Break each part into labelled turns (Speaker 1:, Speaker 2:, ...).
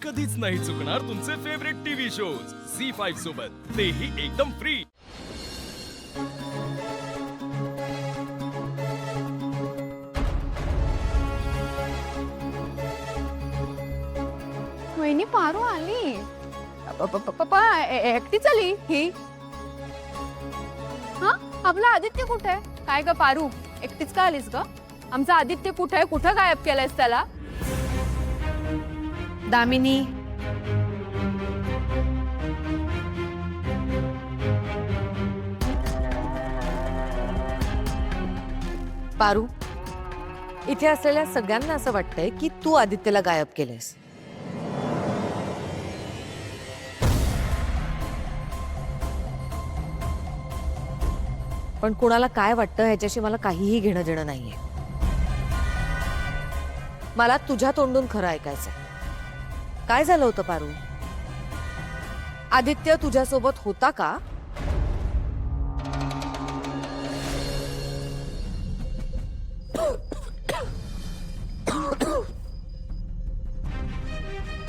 Speaker 1: कधीच नाही चुकणार तुमचे फेवरेट टीव्ही शोज झी5 सोबत, तेही एकदम फ्री.
Speaker 2: वहिनी पारू आली. पप्पा एकटीच आली ही? हा, आपला आदित्य कुठे आहे? काय ग पारू, एकटीच का आलीस ग? आमचा आदित्य कुठे आहे? कुठं गायब केलंयस त्याला?
Speaker 3: दामिनी, पारू, इथे असलेल्या सगळ्यांना असं वाटतंय की तू आदित्यला गायब केलंयस. पण कुणाला काय वाटतं ह्याच्याशी मला काहीही घेणं देणं नाहीये. मला तुझ्या तोंडून खरं ऐकायचंय. काय झालं होतं पारू? आदित्य तुझ्यासोबत होता का?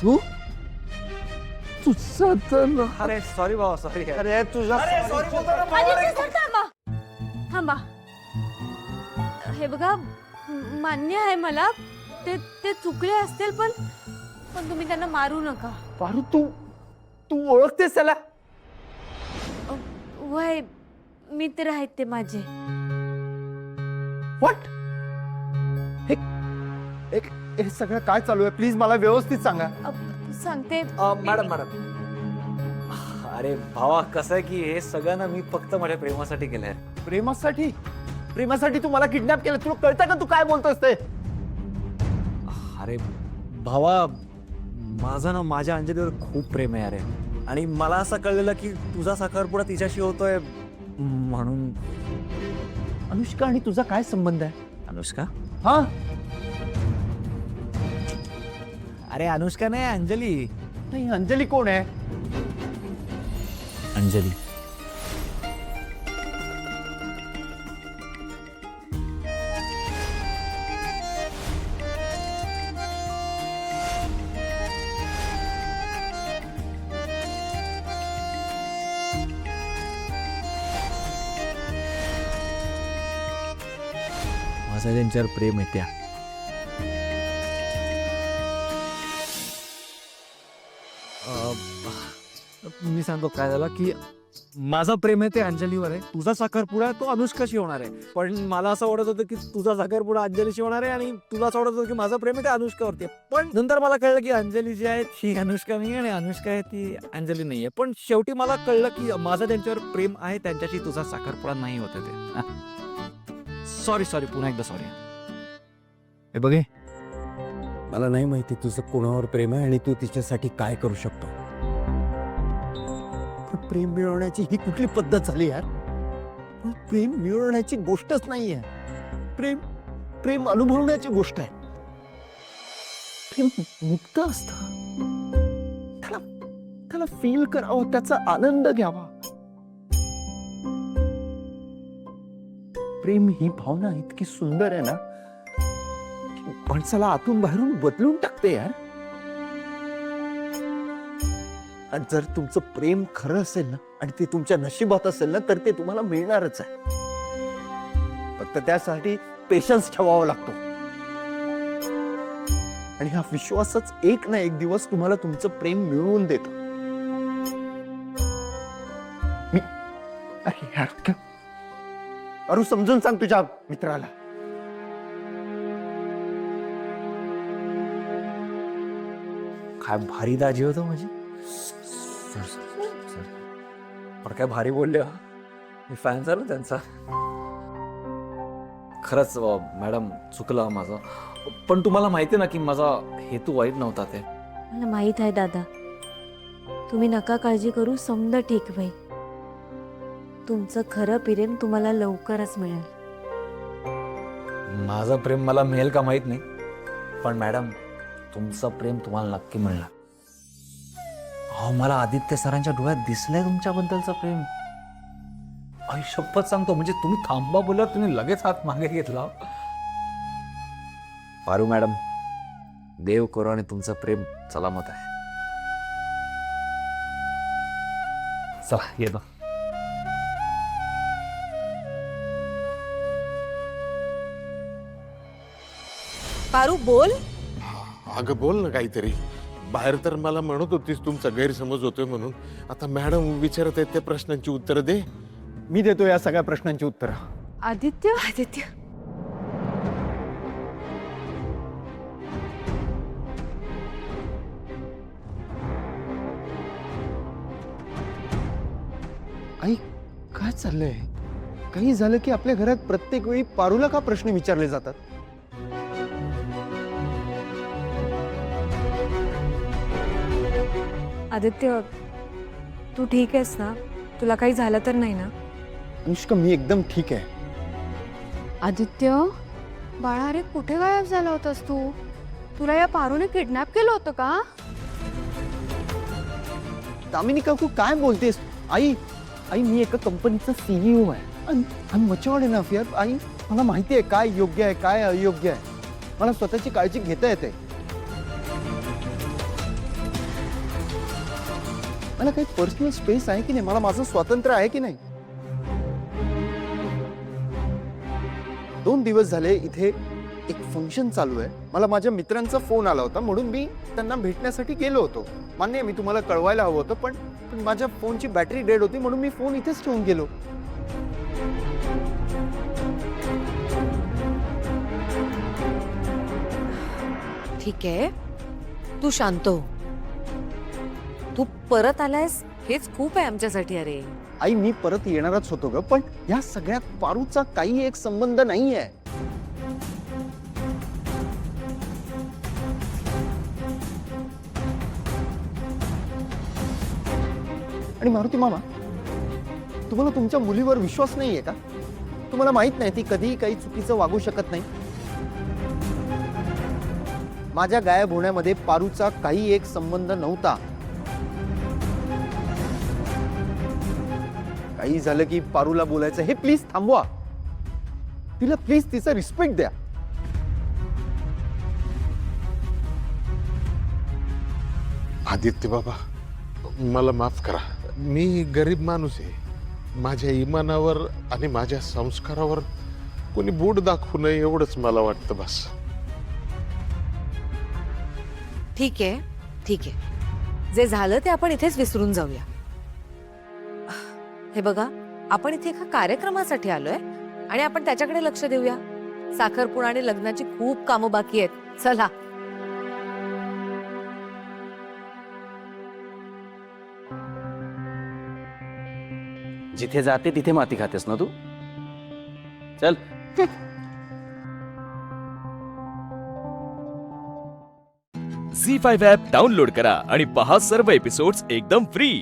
Speaker 4: तू तुझा तर
Speaker 5: अरे सॉरी बाबा, सॉरी.
Speaker 4: अरे तुझा
Speaker 2: थांबा. हे बघा, मान्य आहे मला, ते चुकले असतील, पण तुम्ही त्यांना मारू नका.
Speaker 4: पारू, तू ओळखतेस त्याला?
Speaker 2: वय मित्र आहेत ते माझे.
Speaker 4: व्हॉट? हे सगळं काय चालू आहे? प्लीज मला व्यवस्थित सांगा.
Speaker 2: सांगते.
Speaker 5: मॅडम. अरे भावा, कसं आहे की हे सगळं ना मी फक्त माझ्या प्रेमासाठी केलंय.
Speaker 4: प्रेमासाठी तू मला किडनॅप केलं? तुला कळतं का तू काय बोलतोस ते?
Speaker 5: अरे भावा, माझं ना माझ्या अंजलीवर खूप प्रेम आहे. अरे, आणि मला असं कळलेलं की तुझा साखरपुडा तिच्याशी होतोय म्हणून.
Speaker 4: अनुष्का आणि तुझा काय संबंध आहे?
Speaker 5: अनुष्का?
Speaker 4: हा,
Speaker 5: अरे अनुष्का नाही, अंजली.
Speaker 4: नाही, अंजली कोण आहे?
Speaker 5: अंजली माझं त्यांच्यावर प्रेम आहे. त्या मी सांगतो काय झालं की माझं प्रेम आहे ते अंजलीवर आहे. तुझा साखरपुडा तो अनुष्काशी होणार आहे. पण मला असं वाटत होतं की तुझा साखरपुडा अंजलीशी होणार आहे आणि तुला असं वाटत होतं की माझं प्रेम आहे ते अनुष्कावरती आहे. पण नंतर मला कळलं की अंजली जी आहे ती अनुष्का नाही आणि अनुष्का आहे ती अंजली नाही आहे. पण शेवटी मला कळलं की माझं त्यांच्यावर प्रेम आहे, त्यांच्याशी तुझा साखरपुडा नाही होत ते. सॉरी, पुन्हा एकदा सॉरी.
Speaker 4: हे बघे, मला नाही माहिती तुझं कोणावर प्रेम आहे आणि तू तिच्यासाठी काय करू शकतो. पण प्रेम मिळवण्याची ही कुठली पद्धत झाली यार? प्रेम मिळवण्याची गोष्टच नाहीये. प्रेम अनुभवण्याची गोष्ट आहे. प्रेम मुक्त असतं. त्याला फील करावं, त्याचा आनंद घ्यावा. प्रेम ही भावना इतकी सुंदर आहे ना, माणसाला आतून बाहेरून बदलून टाकते यार. आणि जर तुमचं प्रेम खरं असेल ना आणि ते तुमच्या नशिबात असेल ना, तर ते तुम्हाला मिळणारच आहे. फक्त त्यासाठी पेशन्स ठेवावा लागतो. आणि हा विश्वासच एक ना एक दिवस तुम्हाला तुमचं प्रेम मिळवून देतो. अरे यार, अरे समजून सांग तुझ्या मित्राला.
Speaker 5: काय भारी दाजी होतं माझी. पण काय भारी बोलले. मी फॅन झालो त्यांचा. खरंच मॅडम, चुकलं माझं. पण तुम्हाला माहिती ना की माझा हेतू वाईट नव्हता. ते
Speaker 6: मला माहित आहे दादा. तुम्ही नका काळजी करू, समजा ठीक होईल. तुमचं खरं प्रेम तुम्हाला लवकरच मिळेल.
Speaker 5: माझं प्रेम मला मिळेल का माहित नाही, पण मॅडम तुमचं प्रेम तुम्हाला नक्की मिळणार. अहो, मला आदित्य सरांच्या डोळ्यात दिसलंय तुमच्याबद्दलचं प्रेम. आई शपथ सांगतो, म्हणजे तुम्ही थांबा बोलल्यावर तुम्ही लगेच हात मागे घेतला. पारू मॅडम, देव करो आणि तुमचं प्रेम सलामत आहे. चला येतो.
Speaker 3: पारू बोल.
Speaker 7: अगं बोल ना काहीतरी. बाहेर तर मला म्हणत होतीस तुमचा गैरसमज होतोय म्हणून. आता मॅडम विचारत आहेत त्या प्रश्नांची उत्तर दे.
Speaker 4: मी देतो या सगळ्या प्रश्नांची उत्तरं.
Speaker 2: आदित्य
Speaker 3: आदित्य
Speaker 4: आई काय चाललंय? काही झालं की आपल्या घरात प्रत्येक वेळी पारूला का प्रश्न विचारले जातात?
Speaker 6: आदित्य तू ठीक आहेस ना? तुला काही झालं तर नाही ना?
Speaker 4: अनुष्का मी एकदम ठीक आहे.
Speaker 2: आदित्य बाळा, अरे कुठे गायब झाला होतास तू? तुला या पारूने किडनॅप केलं होतं का?
Speaker 4: दामिनी काकू काय बोलतेस? आई आई मी एका कंपनीचा CEO आहे. आणि मच्युअर्ड इनफ यार. आई मला माहिती आहे काय योग्य आहे काय अयोग्य आहे. मला स्वतःची काळजी घेता येते. मला काही पर्सनल स्पेस आहे की नाही? मला माझं स्वातंत्र्य आहे की नाही? 2 दिवस झाले इथे एक फंक्शन चालू आहे. मला माझ्या मित्रांचा फोन आला होता म्हणून मी त्यांना भेटण्यासाठी गेलो होतो. मान्य आहे मी तुम्हाला कळवायला हवं होतं पण माझ्या फोनची बॅटरी डेड होती म्हणून मी फोन इथेच ठेवून गेलो.
Speaker 3: ठीक आहे, तू शांत हो. तू परत आलायस हेच खूप आहे आमच्यासाठी. अरे
Speaker 4: आई मी परत येणारच होतो ग, पण या सगळ्यात पारूचा काही एक संबंध नाहीये. आणि मारुती मामा, तुम्हाला तुमच्या मुलीवर विश्वास नाहीये का? तुम्हाला माहित नाही ती कधीही काही चुकीचं वागू शकत नाही? माझ्या गायब होण्यामध्ये पारूचा काही एक संबंध नव्हता. काही झालं की पारूला बोलायचं हे प्लीज थांबवा. तिला प्लीज तिचा रिस्पेक्ट द्या.
Speaker 7: आदित्य बाबा मला माफ करा. मी गरीब माणूस आहे. माझ्या इमानावर आणि माझ्या संस्कारावर कोणी बोट दाखवू नये एवढंच मला वाटतं बस.
Speaker 3: ठीक आहे, ठीक आहे. जे झालं ते आपण इथेच विसरून जाऊया. हे बघा, आपण इथे एका कार्यक्रमासाठी आलोय आणि आपण त्याच्याकडे लक्ष देऊया. साखरपुडा आणि लग्नाची खूप कामं बाकी आहेत. चला.
Speaker 8: जिथे जाते तिथे माती खातेस ना तू. चल.
Speaker 1: झी 5 ॲप डाउनलोड करा आणि पहा सर्व एपिसोड्स एकदम फ्री.